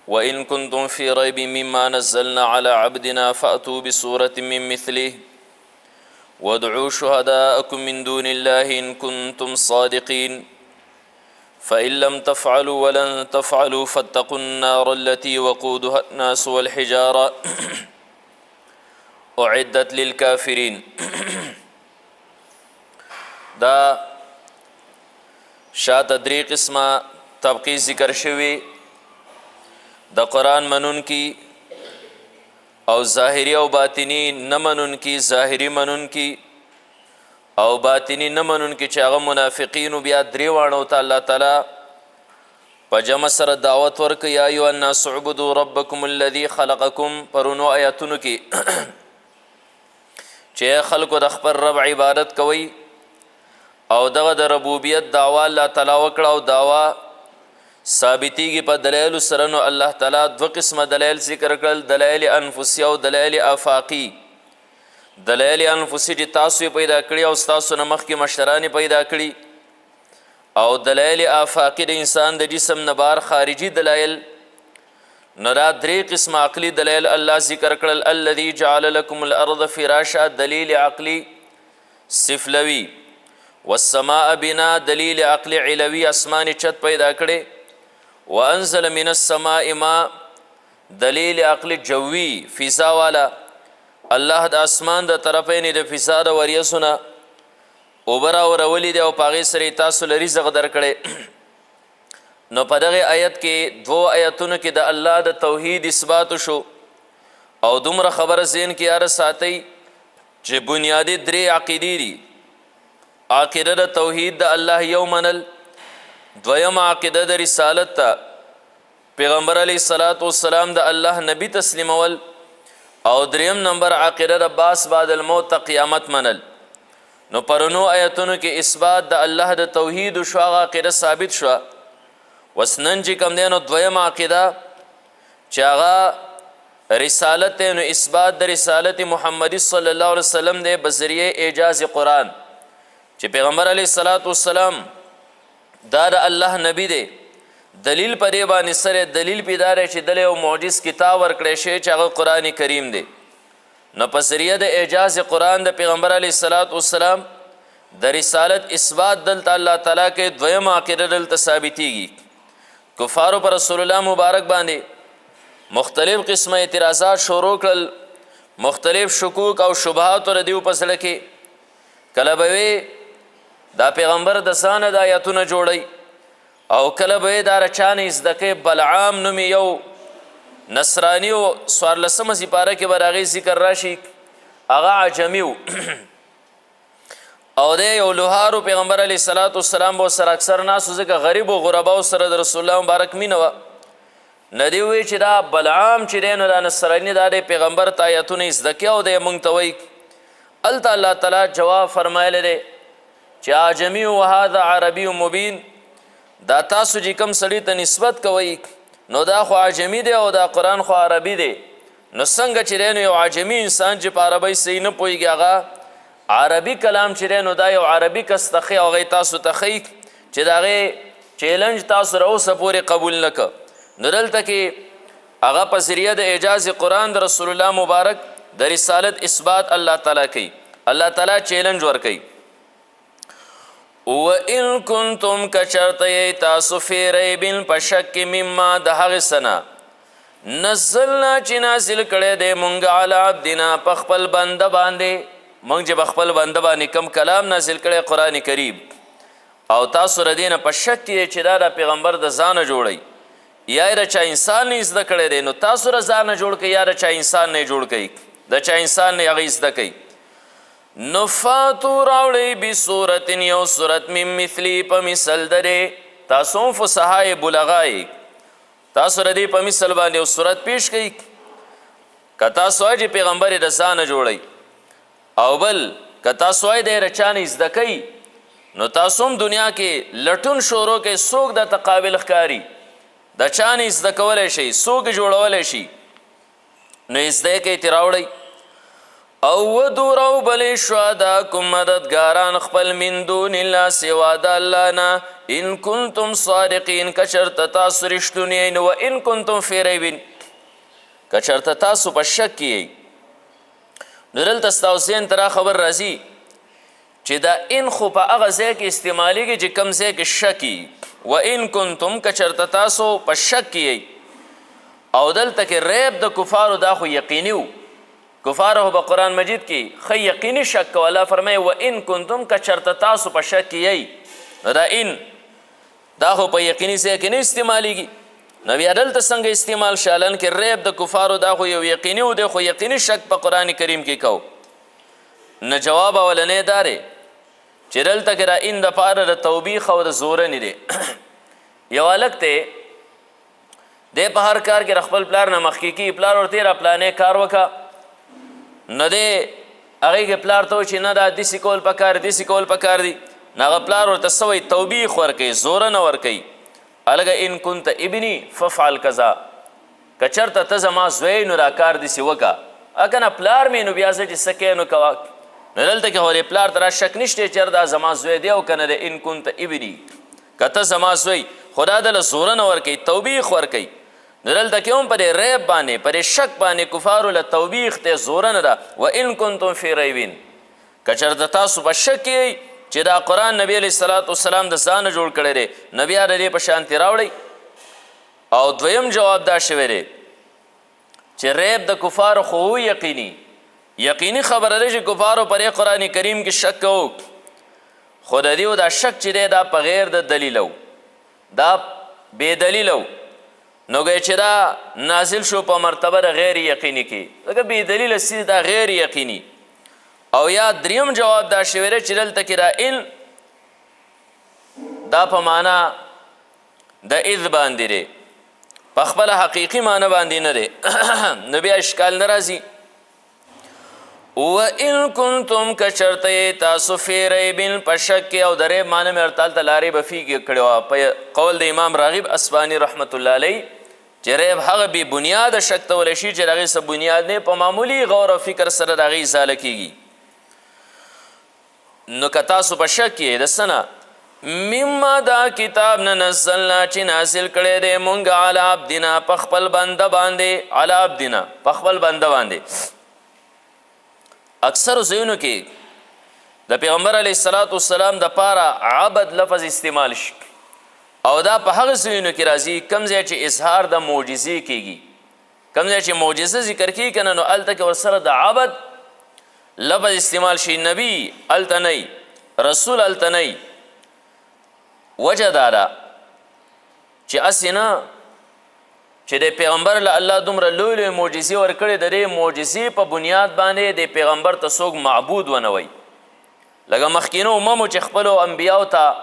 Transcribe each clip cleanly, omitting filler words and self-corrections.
وإن كنتم في ريب مما نزلنا على عبدنا فأتوا بسورة من مثله وادعوا شهداءكم من دون الله إن كنتم صادقين فإن لم تفعلوا ولن تفعلوا فاتقوا النار التي وقودها الناس والحجارة أعدت للكافرين. دا شاته درې قسمه طبقې ذکر شوي د قرآن منون کی او ظاهری او باطنی نه منون کی، ظاهری منون کی او باطنی نه منون کی چې هغه منافقینو بیا درې واړو ته الله تعالی په جمع سره دعوت ورکړي یا ایها الناس اعبدوا ربکم الذي خلقکم. پرونو آیاتونو کې چې خلکو د خپل رب عبادت کوي او دغه د ربوبیت دعوا الله تعالی وکړه او دعوا ثابتیږي په دلایل سره. نو الله تعالی دو قسمه دلایل ذکر کړل، دلایل انفسی او دلایل آفاقی. دلایل انفسی چې تاسو پیدا کړی او تاسو نه مخکې مشران پیدا کړي، او دلایل آفاقی د انسان د جسم نه بار خارجي دلایل. نو دا درې قسم عقلی دلایل الله ذکر کړل. الذي جعل لكم الارض فراشا دلیل عقلی سفلوی، والسماء بنا دلیل عقلی علوی اسمان چت پیدا کړي، وانزل من السماء ما دلیل عقلی جوی فضا والا. الله د اسمان د طرفین د فضا د وریسونه اوبرا ورولی دی او پاغې سره تاسو لري رزق درکړي. نو په دغه آیت کې دو آیتونو کې د الله د توحید اثبات شو او دومره خبره ذهن کې یاره ساتئ چې بنیادی درې عقیدې دي. عقیده د توحید د الله یو منل، دویم عقیده د رسالت ته پیغمبر علیه الصلاۃ والسلام د الله نبی تسلیمول، او دریم نمبر عقیده د باس بعد الموت ته قیامت منل. نو پرونو آیتونو کې اثبات د الله د توحید شو، هغه عقیده ثابت شو. وسنن چې کوم دی نو دویم عقیده چې هغه رسالت نو اثبات د رسالت محمدی صلی الله علیه وسلم دی بذریعه اعجاز قرآن، چې پیغمبر علیه الصلاۃ والسلام دا د الله نبی دی. دلیل په دې باندې سره دلیل پیدا دی چې دله یو معجز کتاب ورکړی شي چې هغه قرآن کریم دی. نو په ذریعه د اعجاز قرآن د پیغمبر علیه الصلاۃ والسلام د رسالت اثبات دلته الله تعالی کې دویم عقیده دلته ثابتېږي. کفارو پر رسول الله مبارک باندې مختلف قسمه اعتراضات شروع کړل، مختلف شکوک او شبهات ور دیو په سره کې. کله به دا پیغمبر د ځانه د آیاتونه جوړی او کله به دا رچانې زدکې. بلعام نومي یو نصرانی او 14مه سپاره کې به د هغې ذکر راشي، هغه عجمي و او دی یو لوهارو. پیغمبر علیه الصلاۃ والسلام به سره اکثر ناسو ځکه غریب و غرباو سره د رسول الله مبارک مینه وه. نه دی وی چې دا بلعام چې دی نو دا نصرانی دا دی پیغمبر ته آیتونه زده کې او دی موږ ته وایي. هلته الله تعالی جواب فرمایلی دی چې عجمي و هذا عربي مبین. دا تاسو چې کوم سړي ته نسبت کوئ نو دا خو عجمي دی او دا قرآن خو عربي دی. نو څنګه چې دی نو یو عجمي انسان چې په عربۍ صحیح نه پوهېږي هغه عربي کلام چې دی نو دا یو عربي کس ته ښي او هغې تاسو ته ښي چې د هغې چیلنج تاسو را اوسه پورې قبول نه که. نو دلته کې هغه په ذریعه د اعجاز قرآن د رسول الله مبارک د رسالت اثبات الله تعالی کوي. الله تعالی چیلنج ورکوي. وَإِن كُنْتُمْ كَچرتَيْ تاسو فی ریبن په شک مما د هغې څه نه نزلنا چې نازل کړی دی مونږ علی عبدنا په خپل بنده باندې. مونږ چې په خپل بنده باندې کم کلام نازل کړی قرآن کریم او تاسو د دې نه په شک کې چې دا د پیغمبر د ځانه جوړی یا د چا انسان نه زده کړی دی، نو تاسو د ځانه جوړ کړئ یا د چا انسان نه جوړ کړئ، د چا انسان نه هغې زده کوئ. نو فاتو راوړئ بصورت یو صورت من مثلی په مثل د دې. تاسو هم فصحای بلغای، تاسو د دې په مثل باندې یو صورت پیش کړئ. که تاسو وایئ چې پیغمبر یې د ځانه جوړئ او بل که تاسو وایئ دی د چا نه زده کوئ، نو تاسو هم دنیا کې لټون شروع کوئ څوک درته قابل ښکاري، د چا نه زده کولی شئ، څوک جوړولی شي، نو یې زده یې کوئ ترې راوړئ. او ودو راو بلی شهداکم مددگاران خپل من دون الله سوا د الله نه ان کنتم صادقین کچرته تاسو رښتونی یئ نو وان کنتم فی ریب کچرته تاسو په شک کې یئ نو دلته ستاسو ذهن ته را خبر راځي چې دا ان خو په هغه ځای کې استعمالیږي چې کوم ځای کې شک وي وان کنتم کچرته تاسو په شک کې یئ او دلته کې ریب د کفارو دا خو یقیني و کفارو په قرآن مجید کې ښه یقیني شک کو الله فرمایي وان کنتم کچرته تاسو په شک کې یئ دا ان دا خو په یقیني ځای کې نه استعمالیږي نو بیا دلته څنګه استعمال شالن کې ریب د کفارو دا خو یو یقیني و دی خو یقیني شک په قرآن کریم کې کو نه جواب اولنی دا دی چې دلته کې را ان دپاره د توبیخ او د زورنې دی یو هلک دی دی په هر کار کې د خپل پلار نه مخکې کي پلار ورته را پلانې کار وکړه نه دی هغې کې پلار ته چې نه دا داسې کول پکار داسې کول پکار دي نه هغه پلار ورته سوی توبیخ ورکوي زوره نه ورکوي هلکه ان کنت ابني ففعل کذا که چېرته ته زما زوی نو دا کار داسې وکړه که نه پلار مې نو بیا زه چې څه کوې نو کوه نو دلته کې خو پلار ته را شک نشته چې دا زما زوی دی او که نه دی ان کنت ابني که ته زما زوی خو دا دله زوره نه ورکوي توبیخ ورکوي نو دلته کې هم پرې ریب باندې پرې شک باندې کفارو له توبیخ دی زوره نه ده وان کنتم فی ریبین که چېرته تاسو په شک کې چې دا قرآن نبی علیه الصلاة والسلام د ځانه جوړ کړی دی نو بیا د دې په شانتې راوړئ او دویم جواب دا شوی دی چې ریب د کفارو خو یقیني خبره ده چې کفارو پر قرآن کریم کې شک کوو خو د دې دا شک چې دی دا په غیر د دلیلو دا بې دلیلو نو ګویا چې دا نازل شو په مرتبه د غیر یقیني کې ځکه بې دلیله څیز دا غیر یقیني او یا دریم جواب دا شوی دی چې دلته کې را ان دا په معنا د اذ باندې دی په خپله حقیقي معنا باندې نه دی نو بیا اشکال نه راځي وَإِن كُنتُمْ كَچرته تاسو فی ریبن په شک کې او د ریب معنی مې ورته هلته لا ریب فی کې کړې وه په قول د امام راغب اصفهاني رحمت الله علیه چې ریب هغه بې بنیاده شک ته ولی شي چې د هغې څه بنیاد نه په معمولي غور او فکر سره د هغې ازاله کېږي نو که تاسو په شک کې د څه نه مما دا کتاب نه نزلنا چې نازل کړی دی مونږ علی عبدنا په خپل بنده باندې علی عبدنا په خپل بنده باندې اکثر ځایونو کې د پیغمبر علیه الصلاة والسلام د پاره عبد لفظ استعمال شي او دا په هغه ځایونو کې راځي کوم ځای چې اظهار د معجزې کېږي کوم ځای چې معجزه ذکر کېږي که نه نو هلته کې ورسره د عبد لفظ استعمال شي نبی هلته نه رسول هلته نه وجه دا ده چې هسې نه چې د پیغمبر له الله دومره لوی لوی معجزې ورکړې د دې معجزې په بنیاد باندې د پیغمبر ته څوک معبود ونه وی لکه مخکینو اممو چې خپلو انبیاو ته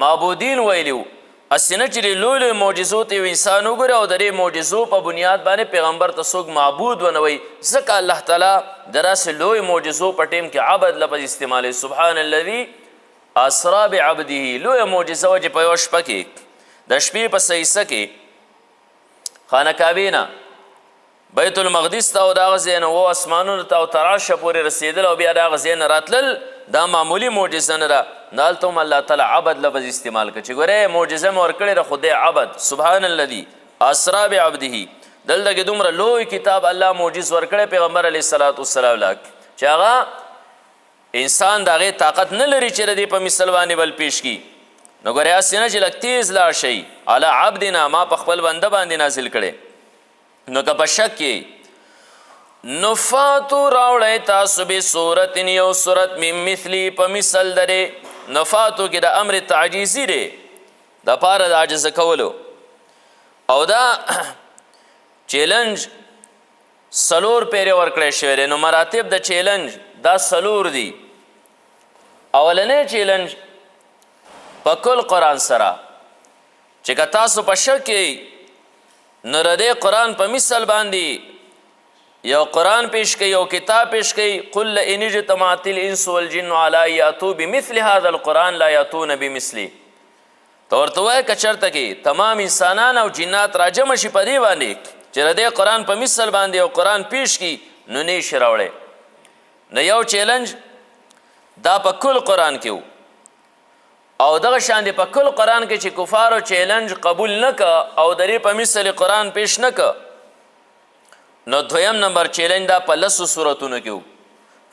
معبودین ویلي وو هسې نه چې د لوی لوی معجزو ته یو انسان وګوري او د دې معجزو په بنیاد باندې پیغمبر ته څوک معبود ونه وی ځکه الله تعالی د داسې لوی معجزو په ټیم کې عبد لفظ استعمالوي سبحان الذي اسرا بعبده لویه معجزه وه چې په یوه شپه کې د شپې په سیسه کې خانه کعبې نه بیت المقدس ته او د هغه ځای نه و اسمانونو ته او تراشه پورې رسېدل او بیا د هغه ځای نه راتلل دا معمولي معجزه نه ده نو هلته هم الله تعالی عبد لفظ استعمال کړه چې ګورې معجزه مې ورکړې ده خو دی عبد سبحان الذي اسرا بعبده دلته کې دومره لوی کتاب الله معجز ورکړی پیغمبر علیه الصلاة والسلام له چې هغه انسان د هغې طاقت نه لري چې د دې په مثل باندې بل پیش کړي نو ګورې هسې نه چې لږ تیز لاړ شئ علی عبدنا ما په خپل بنده باندې نازل کړی نو که په شک کې نو فاتو راوړئ تاسو بصورت یو صورت من مثلي په مثل د دې نو فاتو کې د امر تعجیزي دی د پاره د عاجزه کولو او دا چیلنج سلور پیرې ورکړی شوی دی نو مراتب د چیلنج دا سلور دي اولنی چیلنج په کل قرآن سره چې که تاسو په شک کې نو د دې قرآن په مثل باندې یو قرآن پیش کوي یو کتاب پیش کوي قل لئن اجتمعت الانس والجن علی ان یاتوا بمثل هذا القرآن لا یاتون بمثله ته ورته وایه که چېرته کې تمام انسانان او جنات راجمع شي په دې باندې چې د دې قرآن په مثل باندې یو قرآن پیش کړي نو نه یې شي راوړی نو یو چیلنج دا په کل قرآن کې و او دغه شان په کل قرآن کې چې کفارو چیلنج قبول نه که او د دې په مثل قرآن پیش نه که نو دویم نمبر چیلنج دا په 10 سورتونو کې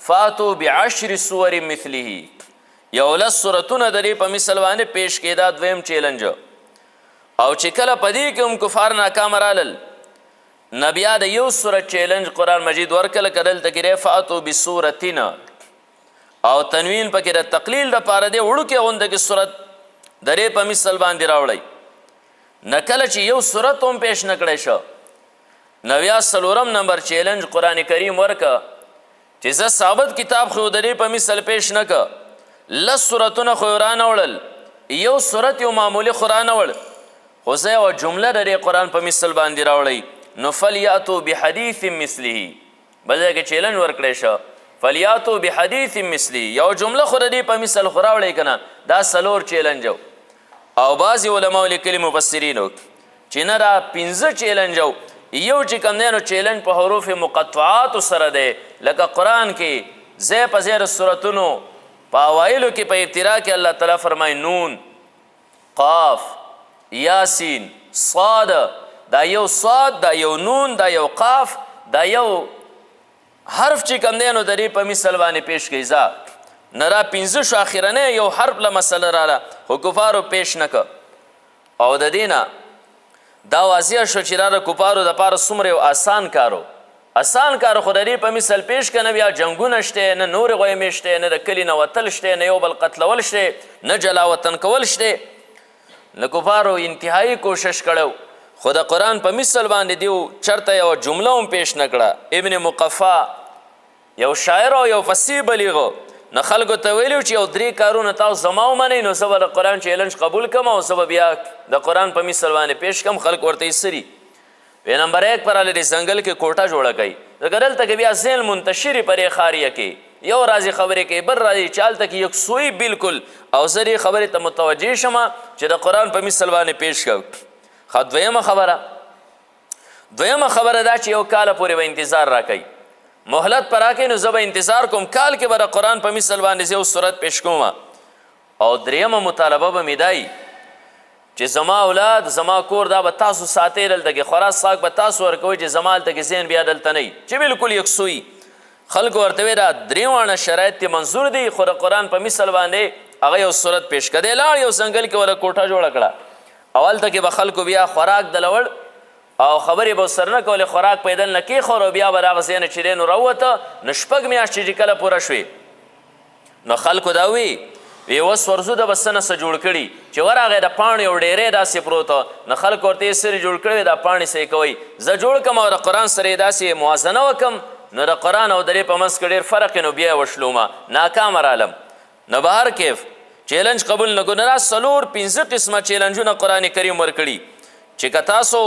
فاتو بعشر سور مثله یو 10 سورتونه د دې په مثل باندې پیش کې دا دویم چیلنج او چې کله په دې کې هم کفار ناکام رالل نو بیا د یو سورت چیلنج قرآن مجید ورکړه که دلته کې فاتو بسورتین او تنوین پکې د تقلیل دپاره دی وړوکې غونده کې صورت د دې په مثل باندې راوړئ نه کله چې یو صورت هم پیش نه کړی شه نو بیا څلورم نمبر چیلنج قرآن کریم ورکه چې زه ثابت کتاب خو د دې په مثل پیش نه که 10 صورتونه خو یې رانه یو صورت یو معمولي خو رانه خو زه یوه جمله د دې قرآن په مثل باندې راوړئ نو فلیاتو بحدیث مثله بل ځای کې چیلنج ورکړی شه فلیاتو بحدیث مثله یو جمله خو د دې په مثل خو راوړئ که نه دا څلور چیلنج او بعضې علماو لیکلي مفسرینو چې نه دا 15 چیلنج یو چې کوم دی نو چیلنج په حروف مقطعاتو سره دی لکه قرآن کې ځای په ځای د صورتونو په اوایلو کې په ابتدا کې الله تعالی فرمایي نون قاف یاسین صاد دا یو صاد دا یو نون دا یو قاف دا یو حرف چې کوم دی نو د دې په مثل باندې پیش کوي ځه نه را 15 شو اخرنی یو حرف له مسله راله خو کفارو پیش نه که او د دې نه دا واضح شو چې را د کفارو دپاره څومره یو آسان کارو آسان کارو خو د دې په مثل پیش که نه بیا جنګونه شته نه نورې غویمې شته نه د کلي نه وتل شته نه یو بل قتلول شته نه جلا وطن کول شته له کفارو انتهایی کوشش کړی خو د قرآن په مثل باندې دیو چرته یو جمله هم پیش نه کړه ابن مقفا یو شاعر او یو فصیح بلیغ نه خلکو ته ویلو چې یو 3 کارونه تاسو زما ومنئ نو زه به د قرآن چیلنج قبول کم او زه به بیا د قرآن په مثل باندې پیش کم خلک ورته یې سري وی نمبر 1 پر د ځنګل کې کوټه جوړه کوي ځکه دلته کې بیا ذهن منتشرې پرې خاریه کې یو راځي خبرې کوي بل راځي چې هلته کې یکسوی بالکل او زه دې خبرې ته متوجه شمه چې د قرآن په مثل باندې پیش کوم دویمه خبره دا چې یو کاله پورې به انتظار راکوي مهلت په راکوي نو زه به انتظار کوم کال کې به د قرآن په مثل باندې زه یو صورت پیش کوم او دریمه مطالبه به مې دای چې زما اولاد زما کور دا به تاسو ساتئ دلته کې خوراک څښاک به تاسو ورکوئ چې زما هلته کې ذهن بیا دلته نه وي چې بالکل یکسوي خلکو ورته وی دا درې واړه شرایط تی منظور دي خو د قرآن په مثل باندې هغه یو صورت پیش کړه دی لاړ یو ځنګل کې وله کوټه جوړه کړه اول ته کې به خلکو بیا خوراک دلوړ او خبرې به ورسره نه کولې خوراک پیدل نه کېښور او بیا به د هغه ځای نه چې دی نو راووته نو 6 میاشتې چې کله پوره شوې نو خلکو دا وی اوس ورځو د به څه نه څه جوړ کړي چې ورغی د پاڼې یو ډیری داسې پروت نو خلکو ورته یې سرې جوړ کړی دا پاڼې څه یې کوئ زه جوړ کړم او د قرآن سره یې داسې موازنه وکړم نو د قرآن او د دې په منځ کې ډېر فرق نو بیا یې وشلومه ناکامه رالم نو به هر کیف چیلنج قبول نه کړو نه را 4-5 قسمه چیلنجونه قرآن کریم ورکړي چې که تاسو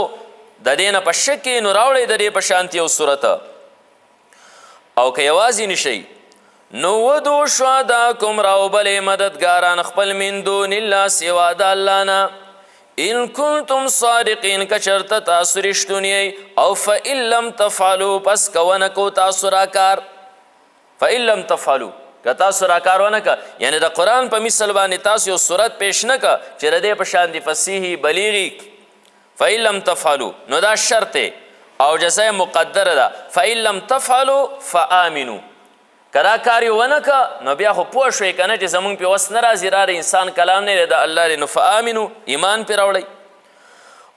د دې نه په شک کې نو راوړئ د دې په شانتي یو صورت او که یوازې نشئ نو ودو شهداکم راوبلې مددګاران خپل من دون الله سوا د الله نه ان کنتم صادقین که چرته تاسو رښتونی او فإن لم تفعلوا پس که ونه کو تاسو راکار فإن لم تفعلوا که تاسو راکار ونه که یعنی د قرآن په مثل باندې تاسو یو صورت پیش نه که چې د دې په شان دي فصیحي بلیغي فإن لم تفعلوا نو دا شرط او جزای مقدره ده فإن لم تفعلوا فآمنوا که دا کار یې ونه که نو بیا خو پوه شوئ که نه چې زمونږ پې وس نه راځي را د انسان کلام نه دی د الله دی نو فآمنو ایمان پې راوړئ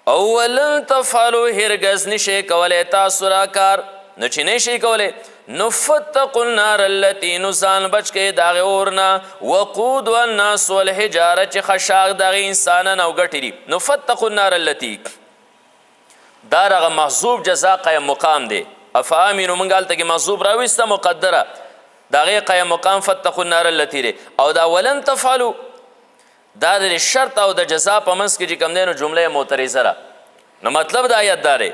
او ولن تفعلوا هرګز نشئ کولی تاسو را کار نو چې نشئ کولی نو فتقوا النار التي نو ځان بچ کئ د هغې اور نه وقودها الناس والحجاره چې خشاق د هغې انسانان او ګټې دي نو فتقوا النار التي دا دغه محذوب جزا قیم مقام دی افامنو موږ هلته کې محذوب راویسته مقدره د هغې قیم مقام فتقوا النار التي دی او دا ولن تفعلوا دا د شرط او د جزا په منځ کې چې کوم دی نو جمله معترضه ده نو مطلب د آیت دا دی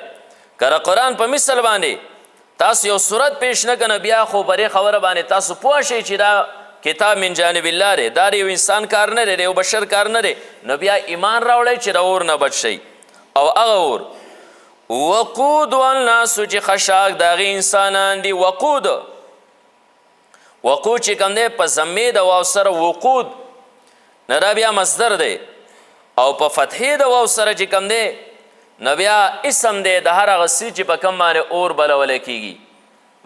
که د قرآن په مثل باندې تاسو یو صورت پیش نه کنه بیا خو برې خبره باندې تاسو پوه شئ چې دا کتاب من جانب الله دی دا یو انسان کار نه دی یو بشر کار نه دی نو بیا ایمان راوړئ چې د اور نه بچ شئ او هغه اور وقود الناس چې خشاک د هغې انسانان دي وقود چې کوم دی په ضمې د واو سره وقود نه دا بیا مصدر دی او په فتحې د واو سره چې کم دی نو بیا اسم دی د هر هغه څیز چې په کم باندې اور بلولی کېږي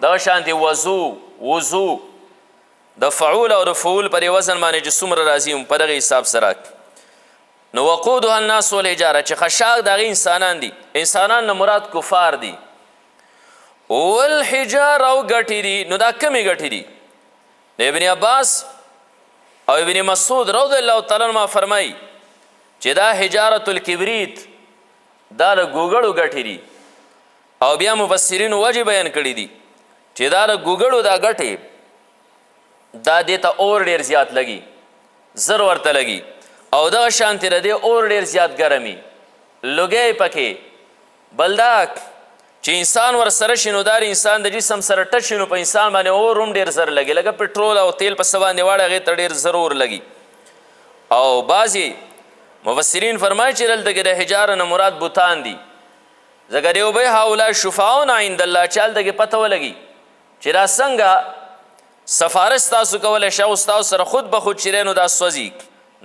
دغه شانتې وضو د فعول او د فعول پر وزن باندې چې څومره راځي په دغه حساب سره نو وقودها الناس والحجاره چې خشاک د هغې انسانان دي انسانان نه مراد کفار دي والحجاره او ګټې دي نو دا کمې ګټې دي د ابن عباس او ابن مسعود رضی الله تعالی عنهما فرمایي چې دا حجارة الکبریت دا د ګوګړو ګټې دي او بیا مفسرینو وجه بیان کړي دي چې دا د ګوګړو دا ګټې دا دې ته اور ډېر زیات لګي زر ورته لګي او دغه شانتې د دې اور ډېر زیات ګرمي لوګی پکې بل دا چې انسان ورسره شي نو دا انسان د جسم سره ټچ شي نو په انسان باندې اور هم ډېر زر لګي لکه پټرول او تیل په څه باندې واړه هغې ته ډېر زر اور لګي او بعضې مفسرین فرمایي چې دلته کې د حجاره نه مراد بوتان دي ځکه دی وبی هؤلاء شفعاؤنا عند الله چې هلته کې پته ولګي چې دا څنګه سفارش تاسو کولی شئ ستاسو سره خود به خود چې دی نو دا سوځي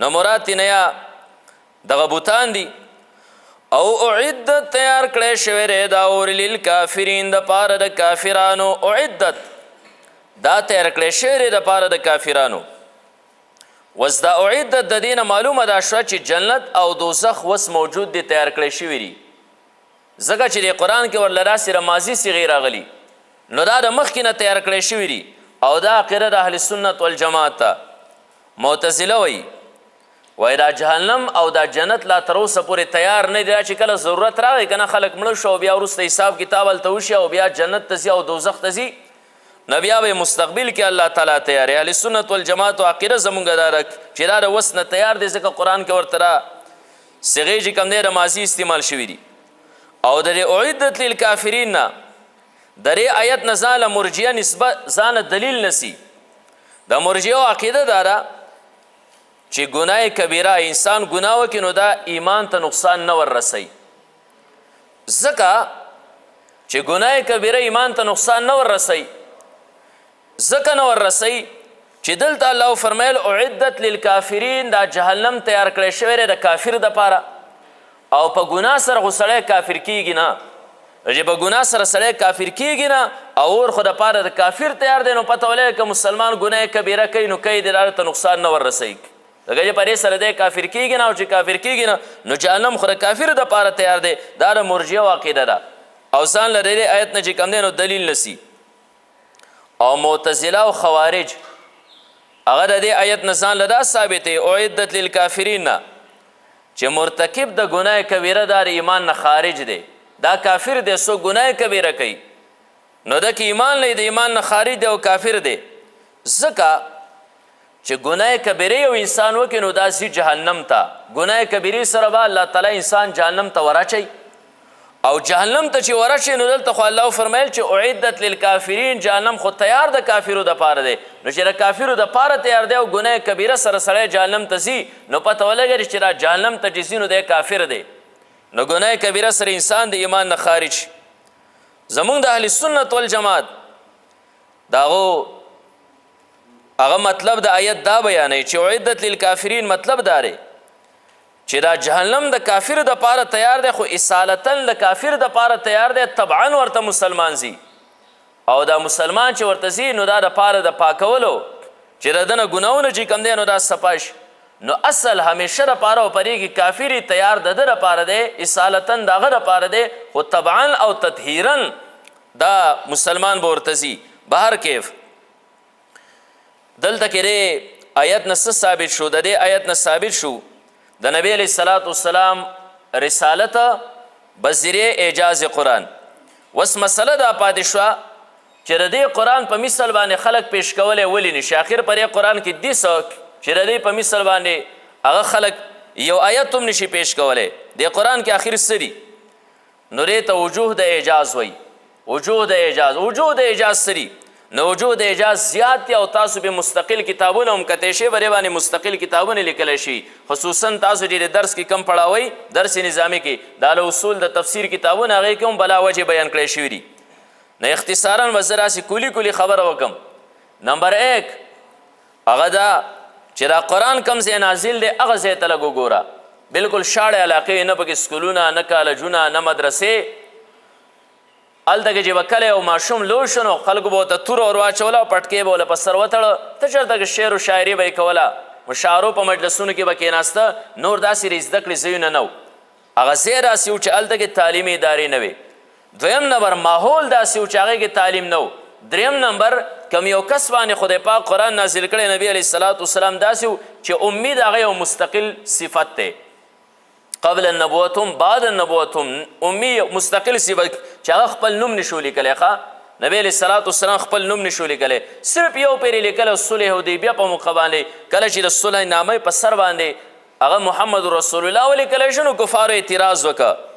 نو مراد ترې نه یا دغه بوتان دي او اعدت تیار کړی شوی دی دا اور للکافرین د پاره د کافرانو اعدت دا تیار کړی شوی دی د پاره د کافرانو وس دا اعدت د دې نه معلومه دا شوه چې جنت او دوزخ وس موجود دی تیار کړی شوي دي ځکه چې د قرآن کې ورله داسې رمازي صیغې راغلي نو دا د مخکې نه تیار کړی شوي دي او دا عقیده د اهل سنت والجماعت ته معتزله وایي دا جهنم او دا جنت لا تر اوسه پورې تیار نه دی چې کله ضرورت راغی که نه خلک مړه شو او بیا وروسته حساب کتاب هلته وشي او بیا جنت ته ځي او دوزخ ته ځي نو بیا به مستقبل کې الله تعالی تیار اهل سنت والجماعت عقیده زمونږ دا ده چې دا د وس نه تیار دی ځکه قرآن کې ورته را صیغې چې کوم دی د ماضي استعمال شوي دي او د دې اعدت للکافرین نه د دې آیت نه ځانله مرجیه نسبت ځانه دلیل نسی د مرجیو عقیده دا ده چې ګناه کبیره انسان ګناه وکړي نو دا ایمان ته نقصان نه وررسوي ځکه چې ګناه کبیره ایمان ته نقصان نه وررسوي ځکه نه وررسوي چې دلته الله فرمیل اعدت للکافرین دا جهنم تیار کړی شوی دی د کافر دپاره او په ګناه سره خو سړی کافر کیږي نه چې په ګناه سره سړی کافر کیږي نه او اور خو دپاره د کافر تیار دی نو پته ولګي که مسلمان ګناه کبیره کوي نو کوي د هغه ته نقصان نه وررسوي دغه چې پرې سره دی کافر کیږي نه او چې کافر کیږي نه نو جهنم خو د کافر دپاره تیار دی دا د مرجیه عقیده ده او ځان له دې آیت نه چې کوم دی نو دلیل نسی او معتزله او خوارج هغه د دې آیت نه ځان له دا ثابت دی اعدت للکافرین نه چې مرتکب د ګناه کبیره دا د ایمان نه خارج دی دا کافر دی څوک ګناه کبیره کوي نو ده کې ایمان لري د ایمان نه خارج دی او کافر دی ځکه چې ګناه کبیره یو انسان وکړي نو دا ځي جهنم ته ګناه کبیرې سره به الله تعالی انسان جهنم ته ورچوي او جهنم ته چې ورشي نو دلته خو الله فرمیل چې اعدت للکافرین جهنم خو تیار د کافرو دپاره دی نو چې د کافرو دپاره تیار دی او ګناه کبیره سره سړی جهنم ته ځي نو پته ولګي چې دا جهنم ته چې ځي نو دی کافر دی نو ګناه کبیره سره انسان د ایمان نه خارج شي زمونږ د اهل سنت والجماعت د هغه مطلب د آیت دا بیانوي چې اعدت للکافرین مطلب دا دی چې دا جهنم د کافر دپاره تیار دی خو اصالتا د کافر دپاره تیار دی طبعا ورته مسلمان ځي او دا مسلمان چې ورته ځي نو دا دپاره د پاکولو چې د ده نه ګناهونه چې کوم دی نو دا صفا شي نو اصل همیشه دپاره او پرې کې کافري تیار د ده دپاره دی اصالتا د هغه دپاره دی خو طبعا او تطهیرا دا مسلمان به ورته ځي بهر کیف دلته کې دی آیت نه څه ثابت شو د دې آیت نه ثابت شو د نبی علیه الصلاة والسلام رسالت بذریعه اعجاز قرآن وس مسله دا پاتې شوه چې د دې قرآن په مثل باندې خلک پیش کولی ولې نشي اخر پر دې قرآن کې دې څه چې د دې په مثل باندې هغه خلک یو آیت هم نشي پیش کولی دې قرآن کې اخر څه دي نو دې ته وجوه د اعجاز وایي وجوه د اعجاز څه دي نو وجوه د اعجاز زیات دی او تاسو به مستقل کتابونه هم کتی شئ برې باندې مستقل کتابونه لیکلی شي خصوصا تاسو چې د درس کې کم پړاوئ درس نظامي کې دا له اصول د تفسیر کتابونه هغې کې هم بلا وجې بیان کړی شوي دي نو اختصارا به زه راسې کولی خبره وکم نمبر 1 هغه دا چې دا قرآن کم ځای نازل دی هغه ځای ته لږ وګوره بلکل شاړې علاقې نه پکې سکولونه نه کالجونه نه مدرسې هلته کې چې به کله یو ماشوم لوی شو نو خلکو به ورته توره ور واچوله او پټکې به ورله په سر وتړه ته چېرته کې شعر و شاعري به یې کوله مشاعرو په مجلسونو کې به کېناسته نور داسې زده کړې ځایونه نه و هغه ځای داسې و چې هلته کې تعلیمي ادارې نه وې دویم نمبر ماحول داسې و چې هغې کې تعلیم نه و دریم نمبر کم یو کس باندې خدای پاک قرآن نازل کړی نبی علیه الصلاة والسلام داسې و چې امید هغه یو مستقل صفت دی قبل النبوت هم بعد النبوت هم امی مستقل صفت چې هغه خپل نوم نشو لیکلی ښه نبی علیه الصلاة والسلام خپل نوم نشو لیکلی صرف یو پیر یې لیکلی صلح حدیبیه په موقع باندې کله چې د صلح نامه په سر باندې هغه محمد رسول الله ولیکلی شو نو کفارو اعتراض وکړه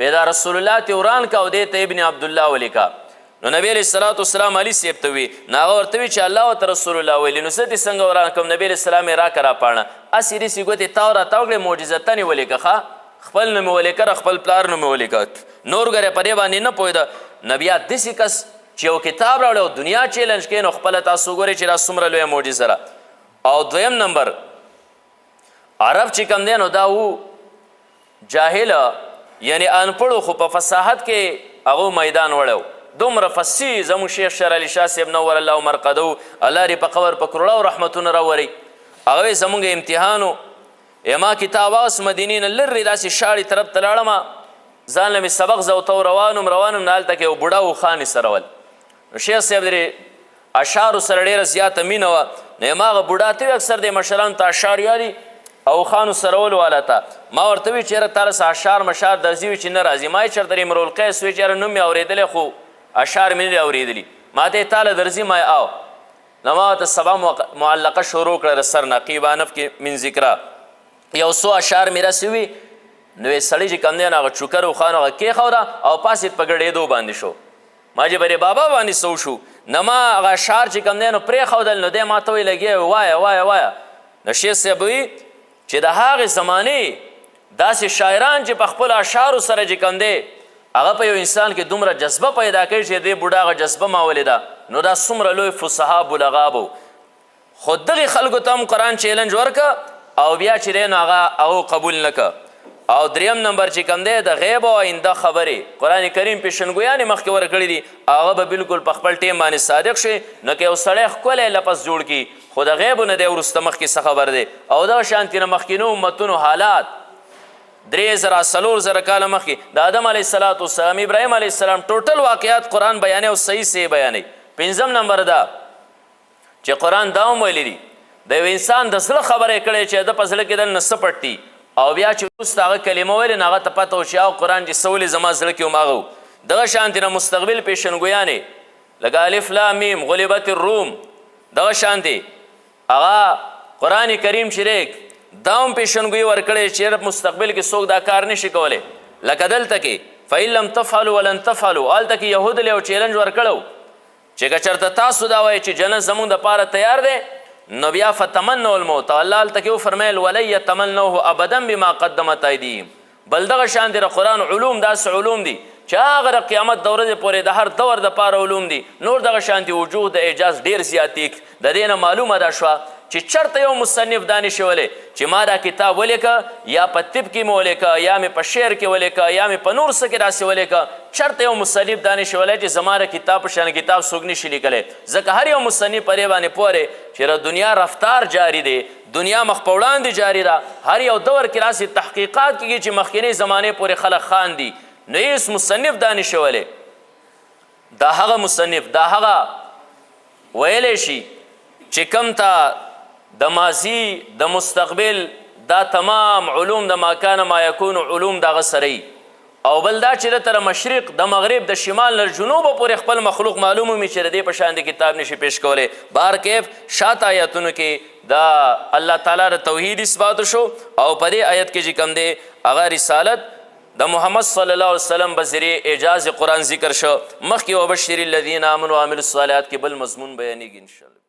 پیدا رسول الله ته وران که او دې ته ابن عبدالله ولیکه نو نبی علیه الصلاة والسلام علي صاحب ته وي نو هغه ورته وي چې الله ورته رسول الله ویلي نو زه دې څنګه وران کړم نبی علیه السلام یې راکړه راپاڼه هسې داسې ګوتې تاو راتاو کړې معجزتن یې ولیکه ښه خپل نوم یې ولیکه خپل پلار نوم یې ولیکه نور ګره په دې باندې نه پوهېده نو بیا داسې کس چې یو کتاب راوړی او دنیا چیلنج کوي نو خپله تاسو وګورئ چې دا څومره لویه معجزه ده او دویم نمبر عرب چې کوم دی نو دا و جاهله یعنی انپړو خو په فصاحت کې هغو میدان وړی دومره فصیح زموږ شیخ شر علي شاه صاحب نور الله مرقده الله دې په قبر په کروړو رحمتونه راوري هغه زموږ امتحان و ما کتاب اوس مدینې نه لرې داسې شاړې طرف ته لاړم ځان له مې سبق زوته روانم نه هلته کې یو بوډا و خانې سره ول نو شیخ صاحب د اشعارو سره ډېره زیاته مینه وه نو هماغه بوډا ته وي اکثر د مشرانو ته اشعار یادي او خانو سرولو والا ته ما ورته وی چېرې تاله څه اشعار مشعار درځي وي چې نه راځي ما یې چېرته د امرؤ القیس وی چېرې نوم مې اورېدلی خو اشعار مې نه دي اورېدلي ما ته یې تاله درځي ما یې او نو ما ورته سبا معلقه شروع کړه د سر نه قیبانف کې من ذکره یو څو اشعار مې راسې وي نو یې سړی چې کوم دی نو هغه چوکر و خان هغه کېښوده او پاسې په ګډېدو باندې شو ما چې برې بابا باندې سو شو نو ما هغه اشعار چې کوم دی نو پرېښودل نو دی ما ته وی لګیا وایه وایه وایه نو شیخ صاحب وي چې د هغې زمانې داسې شاعران چې په خپلو اشعارو سره چې کوم دی هغه په یو انسان کې دومره جذبه پیدا کوي چې دې بوډا هغه جذبه ماولې ده نو دا څومره لوی فصحا بلغا به خو دغې خلکو ته هم قرآن چیلنج ورکه او بیا چې دی نو هغه قبول نه که او دریم نمبر چې کوم دی د غیب او آینده خبرې قرآن کریم پیشنګویانې مخکې ورکړي دي هغه به بلکل په خپل ټیم باندې صادق شي نو که یو سړی ښکلی لفظ جوړ کړي خو د غیبو نه دی وروسته مخکې څه خبر دی او دغه شانتې نه مخکینو امتونو حالات 3000 کاله مخکې د آدم علیه السلام والسلام ابراهیم علیه السلام ټوټل واقعات قرآن بیانوي او صحیح صحیح بیانوي پنځم نمبر دا چې قرآن دا هم ویلی دي د یو انسان د زړه خبره یې کړی چې د په زړه کې دننه څه پټ دي او بیا چې وروسته هغه کلمه ویلې نو هغه ته پته و چې هغه قرآن چې څه ولې زما زړه کې هم هغه و دغه شانتې نه مستقبل پیشنګویانې لکه الف لام میم غلبت الروم دغه شانتې هغه قرآن کریم چې دا هم پیشنګویي ورکړی چې مستقبل کې څوک دا کار نشي کولی لکه دلته کې فإن لم تفعلوا ولن تفعلوا هلته کې یهودو له یو چیلنج ورکړی چې که چېرته تاسو دا وایئ چې جنت زموږ دپاره تیار دی نو بیا فتمنوا الموت الله هلته کې وفرمیل ولن یتمنوه ابدا بما قدمت ایدیهم بل دغه شانتې د قرآن علوم داسې علوم دي چې هغه د قیامت د ورځې پورې د هر دور دپاره علوم دي نور دغه شانتې وجوه د اعجاز ډېر زیات د دې نه معلومه دا شوه چې چرته یو مصنف دا نشي ولی چې ما دا کتاب ولیکه یا په طب کې مې ولیکه یا مې په شعر کې ولیکه یا مې په نور څه کې داسې ولیکه چرته یو مصنف دا نشي ولی چې زما د کتاب په شان کتاب څوک نشي لیکلی ځکه هر یو مصنف په دې باندې پوه دی چې د دنیا رفتار جاری دی دنیا مخ په وړاندې جاری ده هر یو دور کې راسې تحقیقات کېږي چې مخکینۍ زمانې پورې خلک خاندي نو هېڅ مصنف دا نشي ولی دا هغه مصنف دا هغه ویلی شي چې کوم ته د ماضي د مستقبل دا تمام علوم د ما کان ما یکون علوم دغه سره او بل دا چې دته د مشرق د مغرب د شمال نه جنوبه پورې خپل مخلوق معلوم وي چې د دې په شان د کتاب نشي پیش کولی بهر کیف شاته آیتونو کې دا الله تعالی د توحید اثبات شو او په دې آیت کې چې کوم دی هغه رسالت د محمد صلی الله علیه وسلم بذریعه اعجاز قرآن ذکر شو مخکې وبشر الذین آمنوا وعملوا الصالحات کې بل مضمون بیانېږي انشاءالله